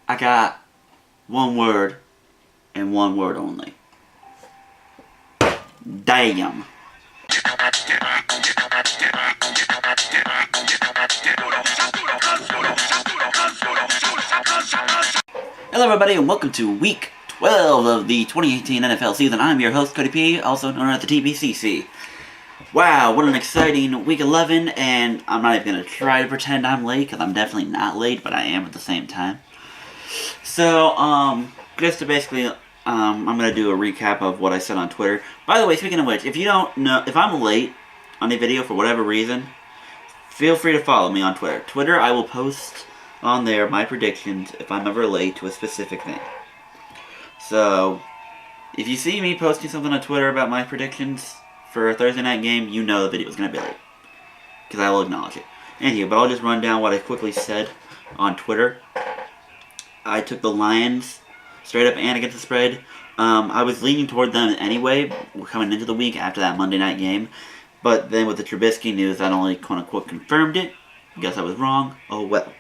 I got one word and one word only. Damn. Hello everybody and welcome to week 12 of the 2018 NFL season. I'm your host, Kirk Pie, also known as the TBCC. Wow, what an exciting week 11, and I'm not even going to try to pretend I'm late, because I'm definitely not late, but I am at the same time. So, just to basically, I'm going to do a recap of what I said on Twitter. By the way, speaking of which, if you don't know, if I'm late on a video for whatever reason, feel free to follow me on Twitter. Twitter, I will post on there my predictions if I'm ever late to a specific thing. So, if you see me posting something on Twitter about my predictions for a Thursday night game, you know the video is going to be late. Because I will acknowledge it. Anyway, but I'll just run down what I quickly said on Twitter. I took the Lions straight up and against the spread. I was leaning toward them anyway, coming into the week after that Monday night game. But then with the Trubisky news, that only quote-unquote confirmed it. Guess I was wrong. Oh well.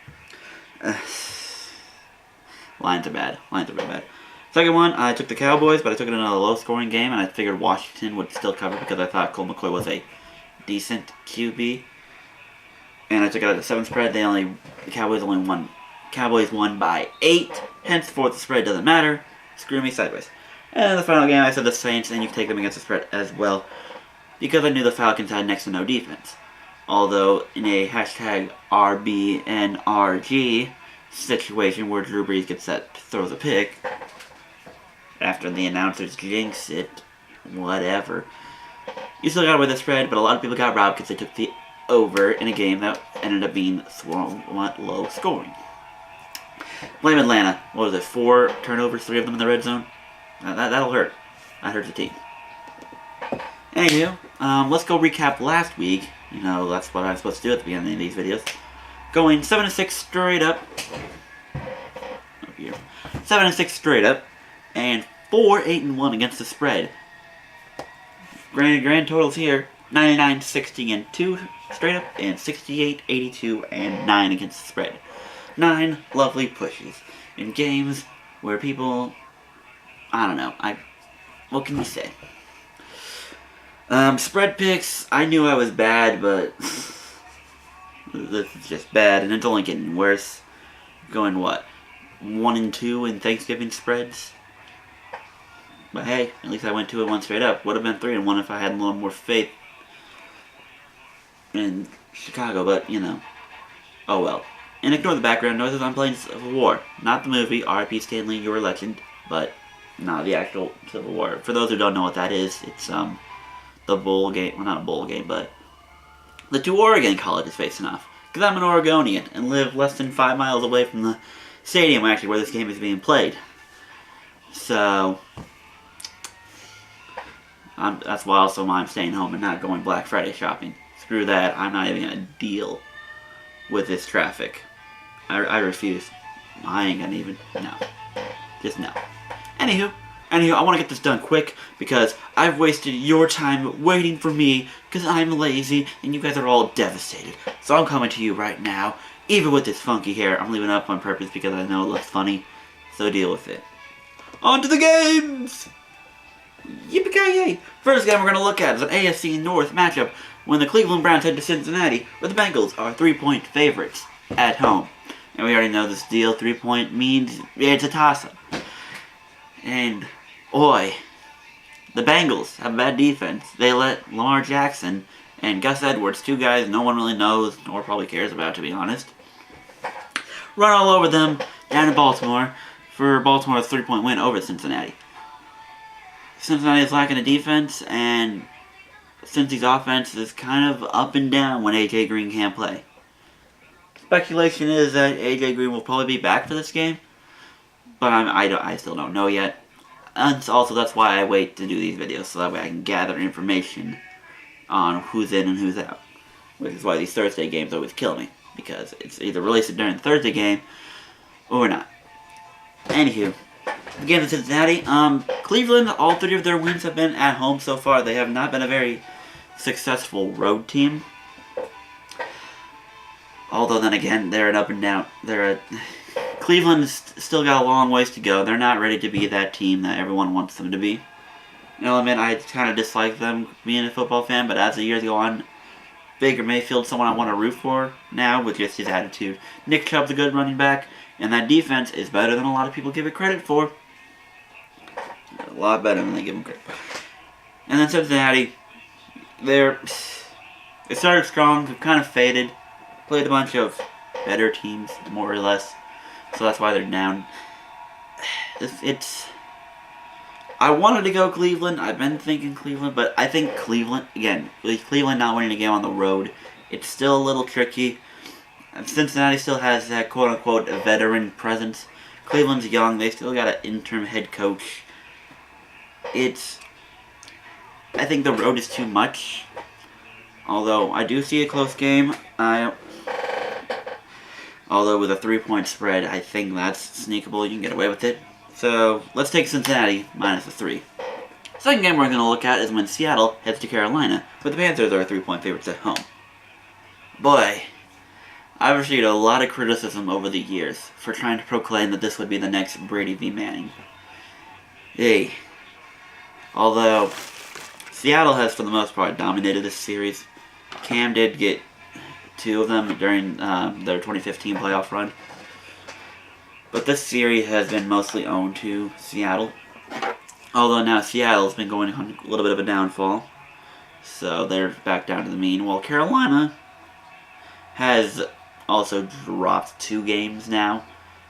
Lions are bad. Lions are very bad. Second one, I took the Cowboys, but I took it in a low-scoring game, and I figured Washington would still cover because I thought Colt McCoy was a decent QB. And I took it at the 7 spread. The Cowboys won by 8. Henceforth, the spread doesn't matter. Screw me sideways. And in the final game, I said the Saints, and you can take them against the spread as well, because I knew the Falcons had next to no defense. Although, in a hashtag RBNRG situation where Drew Brees throws a pick, after the announcers jinx it, whatever. You still got away with the spread, but a lot of people got robbed because they took the over in a game that ended up being somewhat low scoring. Blame Atlanta. What was it, 4 turnovers, 3 of them in the red zone? That'll hurt. That hurts the team. Anywho, let's go recap last week. You know, that's what I'm supposed to do at the beginning of these videos. Going 7-6 straight up. Over here. 7-6 straight up. And 4-8-1 against the spread. Grand totals here: 99, 60, and 2 straight up, and 68, 82, and 9 against the spread. 9 lovely pushes in games where people, I don't know, what can you say? Spread picks, I knew I was bad, but this is just bad, and it's only getting worse. Going, what, 1-2 in Thanksgiving spreads? But hey, at least I went 2-1 straight up. Would have been 3-1 if I had a little more faith in Chicago, but, you know, oh well. And ignore the background noises, I'm playing Civil War. Not the movie, R.I.P. Stanley, you're a legend, but not the actual Civil War. For those who don't know what that is, it's, the bowl game, well, not a bowl game, but the 2 Oregon colleges facing off. Because I'm an Oregonian and live less than 5 miles away from the stadium, actually, where this game is being played. So, that's why also I'm staying home and not going Black Friday shopping. Screw that, I'm not even going to deal with this traffic. I refuse. I ain't going to even, no. Just no. Anywho, I want to get this done quick because I've wasted your time waiting for me because I'm lazy and you guys are all devastated. So I'm coming to you right now, even with this funky hair. I'm leaving it up on purpose because I know it looks funny, so deal with it. On to the games! Yippee-ki-yay! First game we're going to look at is an AFC North matchup when the Cleveland Browns head to Cincinnati, where the Bengals are 3-point favorites at home. And we already know this deal, 3-point means it's a toss-up. And, oi, the Bengals have a bad defense. They let Lamar Jackson and Gus Edwards, 2 guys no one really knows or probably cares about, to be honest, run all over them down in Baltimore for Baltimore's 3-point win over Cincinnati. Cincinnati is lacking a defense, and Cincy's offense is kind of up and down when A.J. Green can't play. Speculation is that A.J. Green will probably be back for this game, but I still don't know yet. And also, that's why I wait to do these videos, so that way I can gather information on who's in and who's out. Which is why these Thursday games always kill me, because it's either released during the Thursday game or not. Anywho, the game in Cincinnati, Cleveland, all 3 of their wins have been at home so far. They have not been a very successful road team. Although then again, they're an up and down. Cleveland's still got a long ways to go. They're not ready to be that team that everyone wants them to be. I'll admit, I kind of dislike them being a football fan, but as the years go on, Baker Mayfield's someone I want to root for now with just his attitude. Nick Chubb's a good running back, and that defense is better than a lot of people give it credit for. A lot better than they give them credit for. And then Cincinnati, it started strong, kind of faded, played a bunch of better teams, more or less, so that's why they're down. I wanted to go Cleveland. I've been thinking Cleveland, but I think Cleveland, again, with Cleveland not winning a game on the road, it's still a little tricky. Cincinnati still has that quote-unquote veteran presence. Cleveland's young. They still got an interim head coach. I think the road is too much. Although, I do see a close game. Although, with a 3-point spread, I think that's sneakable. You can get away with it. So, let's take Cincinnati minus the 3. Second game we're going to look at is when Seattle heads to Carolina, but the Panthers are 3-point favorites at home. Boy, I've received a lot of criticism over the years for trying to proclaim that this would be the next Brady v. Manning. Hey. Although, Seattle has for the most part dominated this series. Cam did get 2 of them during their 2015 playoff run. But this series has been mostly owned to Seattle. Although now Seattle's been going on a little bit of a downfall. So they're back down to the mean. While Carolina has also dropped 2 games now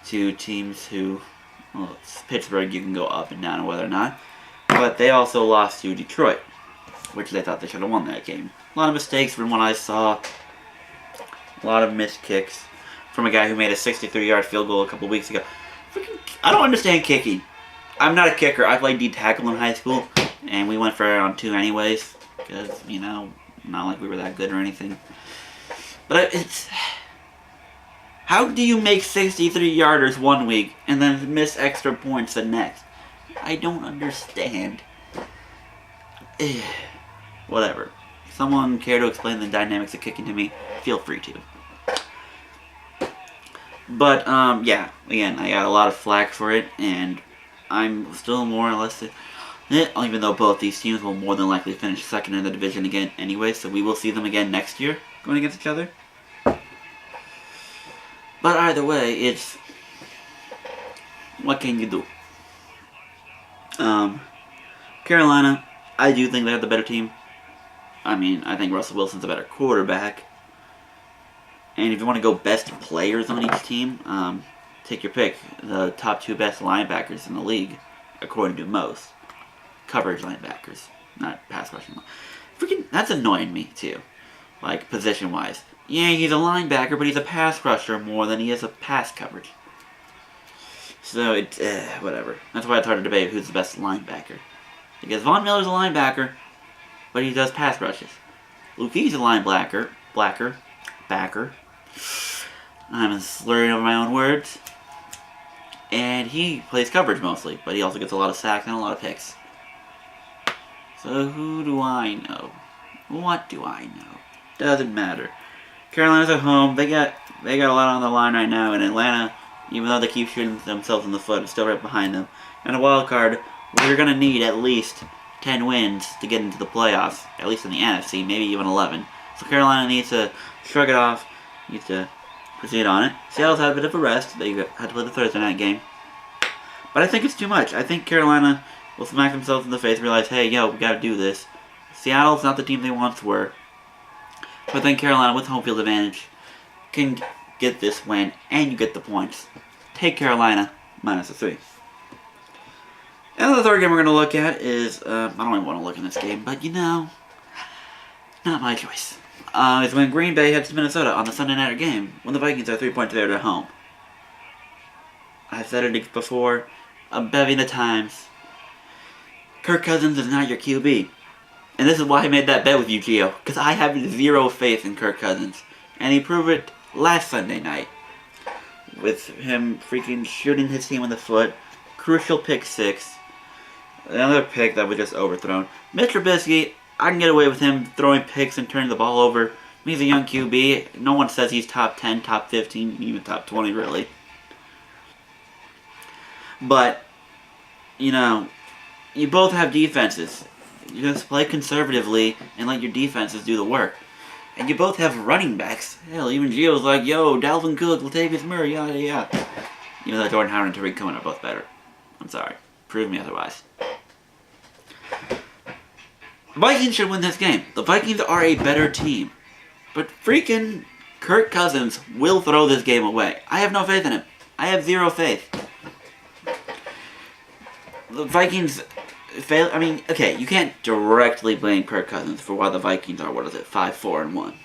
to teams who, well, Pittsburgh, you can go up and down on whether or not. But they also lost to Detroit, which they thought they should have won that game. A lot of mistakes from what I saw. A lot of missed kicks from a guy who made a 63-yard field goal a couple weeks ago. I don't understand kicking. I'm not a kicker. I played D-tackle in high school, and we went for it on 2 anyways, because, not like we were that good or anything. But how do you make 63-yarders one week and then miss extra points the next? I don't understand. Whatever. If someone care to explain the dynamics of kicking to me, feel free to. But, yeah, again, I got a lot of flack for it, and I'm still more or less, even though both these teams will more than likely finish second in the division again anyway, so we will see them again next year going against each other. But either way, what can you do? Carolina, I do think they have the better team. I think Russell Wilson's a better quarterback. And if you want to go best players on each team, take your pick. The top 2 best linebackers in the league, according to most. Coverage linebackers, not pass rushing. That's annoying me, too. Like, position-wise. Yeah, he's a linebacker, but he's a pass rusher more than he is a pass coverage. So, whatever. That's why it's hard to debate who's the best linebacker. Because Von Miller's a linebacker, but he does pass rushes. Luke's a linebacker, backer. I'm slurring over my own words. And he plays coverage mostly, but he also gets a lot of sacks and a lot of picks. So who do I know? What do I know? Doesn't matter. Carolina's at home. They got a lot on the line right now, and Atlanta, even though they keep shooting themselves in the foot, is still right behind them. And a wild card, we're going to need at least 10 wins to get into the playoffs, at least in the NFC, maybe even 11. So Carolina needs to shrug it off, needs to proceed on it. Seattle's had a bit of a rest. They had to play the Thursday night game. But I think it's too much. I think Carolina will smack themselves in the face and realize, hey, we got to do this. Seattle's not the team they once were. But then Carolina, with home field advantage, can get this win, and you get the points. Take Carolina, minus the 3. And the third game we're going to look at is, I don't even want to look in this game, but not my choice. Is when Green Bay heads to Minnesota on the Sunday night game, when the Vikings are 3-point favored at home. I've said it before, a bevy of times. Kirk Cousins is not your QB. And this is why I made that bet with you, Gio, because I have 0 faith in Kirk Cousins. And he proved it last Sunday night. With him freaking shooting his team in the foot. Crucial pick 6. Another pick that was just overthrown. Mitch Trubisky, I can get away with him throwing picks and turning the ball over. He's a young QB. No one says he's top 10, top 15, even top 20, really. But, you know, you both have defenses. You just play conservatively and let your defenses do the work. And you both have running backs. Hell, even Gio's like, yo, Dalvin Cook, Latavius Murray, yada yada. Even though Jordan Howard and Tariq Cohen are both better. I'm sorry. Prove me otherwise. The Vikings should win this game. The Vikings are a better team. But freaking Kirk Cousins will throw this game away. I have no faith in him. I have zero faith. The Vikings fail. I mean, okay, you can't directly blame Kirk Cousins for why the Vikings are, 5-4-1.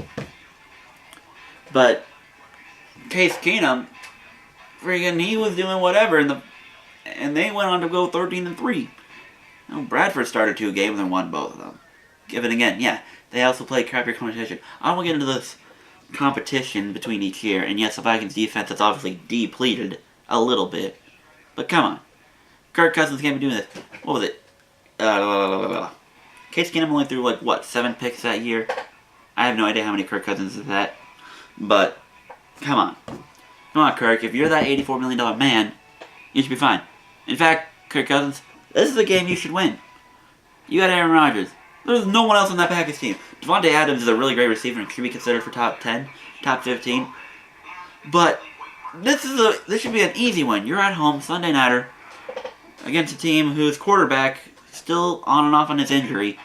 But Case Keenum, freaking, he was doing whatever, and they went on to go 13-3. Bradford started 2 games and won both of them. Given again, yeah, they also played crappier competition. I won't get into this competition between each year, and yes, the Vikings defense has obviously depleted a little bit, but come on. Kirk Cousins can't be doing this. What was it? Case Keenum only threw 7 picks that year? I have no idea how many Kirk Cousins is that, but come on. Come on, Kirk, if you're that $84 million man, you should be fine. In fact, Kirk Cousins, this is the game you should win. You got Aaron Rodgers. There's no one else on that Packers team. Devontae Adams is a really great receiver and should be considered for top 10, top 15. But this should be an easy one. You're at home, Sunday nighter, against a team whose quarterback is still on and off on his injury,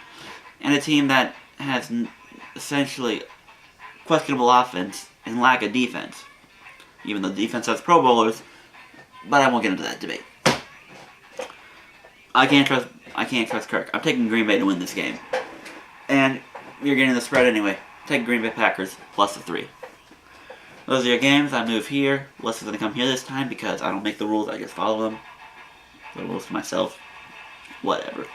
and a team that has essentially questionable offense and lack of defense. Even though the defense has Pro Bowlers, but I won't get into that debate. I can't trust Kirk. I'm taking Green Bay to win this game. And you're getting the spread anyway. Take Green Bay Packers plus the 3. Those are your games. I move here. Wes is going to come here this time because I don't make the rules. I just follow them. The rules for myself. Whatever.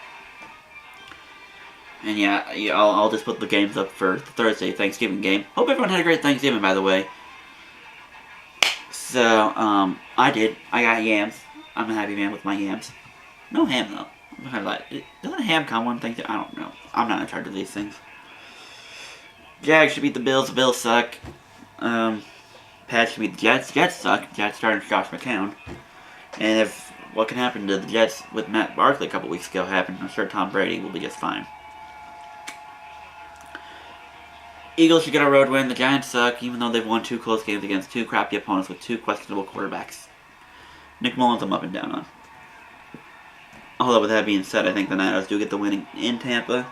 And yeah, I'll just put the games up for the Thursday Thanksgiving game. Hope everyone had a great Thanksgiving, by the way. So, I did. I got yams. I'm a happy man with my yams. No ham, though. I'm not gonna lie. Doesn't ham come one thing? I don't know. I'm not in charge of these things. Jags should beat the Bills. The Bills suck. Pats should beat the Jets. Jets suck. Jets starting Josh McCown. And if what can happen to the Jets with Matt Barkley a couple weeks ago happened, I'm sure Tom Brady will be just fine. Eagles should get a road win. The Giants suck, even though they've won 2 close games against 2 crappy opponents with 2 questionable quarterbacks. Nick Mullins I'm up and down on. Although with that being said, I think the Niners do get the win in Tampa,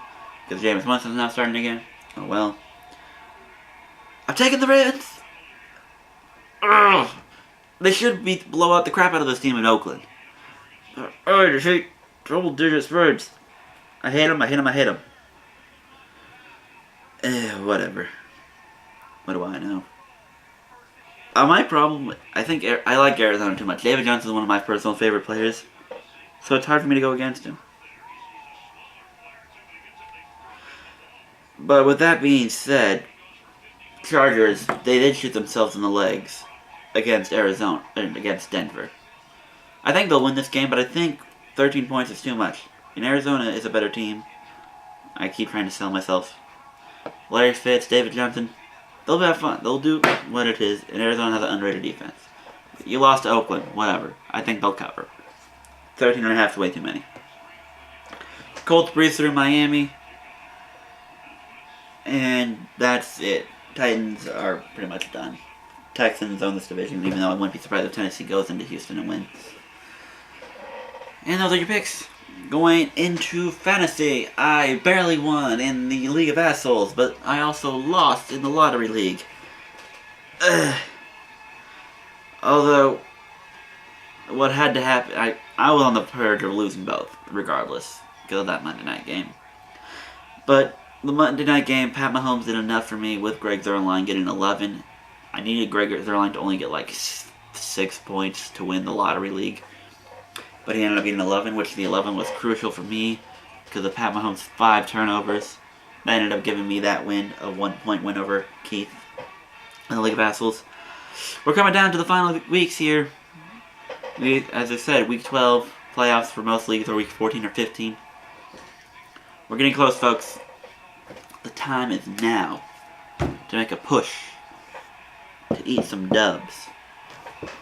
because Jameis Winston's now starting again. Oh well. I'm taking the Reds! Ugh. They should blow out the crap out of this team in Oakland. I just hate double-digit spreads. I hate them. Whatever. What do I know? My problem, I think I like Arizona too much. David Johnson is one of my personal favorite players, so it's hard for me to go against him. But with that being said, Chargers, they did shoot themselves in the legs against Arizona and against Denver. I think they'll win this game, but I think 13 points is too much. And Arizona is a better team. I keep trying to sell myself. Larry Fitz, David Johnson, they'll have fun. They'll do what it is, and Arizona has an underrated defense. You lost to Oakland, whatever. I think they'll cover. 13.5 is way too many. Colts breeze through Miami. And that's it. Titans are pretty much done. Texans own this division, even though I wouldn't be surprised if Tennessee goes into Houston and wins. And those are your picks. Going into fantasy, I barely won in the League of Assholes, but I also lost in the Lottery League. Although, what had to happen, I was on the verge of losing both, regardless, because of that Monday night game. But the Monday night game, Pat Mahomes did enough for me with Greg Zuerlein getting 11. I needed Greg Zuerlein to only get like 6 points to win the Lottery League. But he ended up getting 11, which the 11 was crucial for me because of Pat Mahomes' 5 turnovers. That ended up giving me that win, a 1-point win over Keith in the League of Assholes. We're coming down to the final weeks here. As I said, Week 12 playoffs for most leagues, or Week 14 or 15. We're getting close, folks. The time is now to make a push to eat some dubs.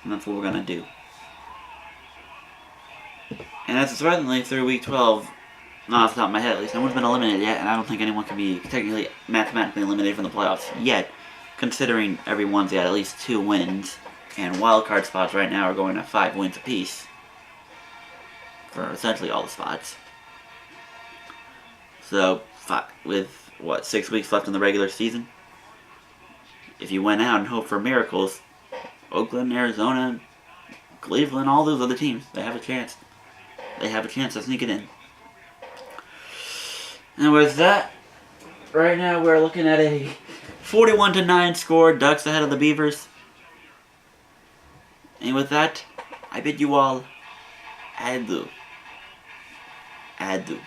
And that's what we're going to do. And as surprisingly, through week 12, not off the top of my head at least, no one's been eliminated yet, and I don't think anyone can be technically, mathematically eliminated from the playoffs yet, considering everyone's got at least 2 wins, and wildcard spots right now are going to 5 wins apiece for essentially all the spots. So, with, 6 weeks left in the regular season? If you went out and hoped for miracles, Oakland, Arizona, Cleveland, all those other teams, they have a chance. They have a chance to sneak it in. And with that, right now we're looking at a 41-9 score, Ducks ahead of the Beavers. And with that, I bid you all adieu. Adieu.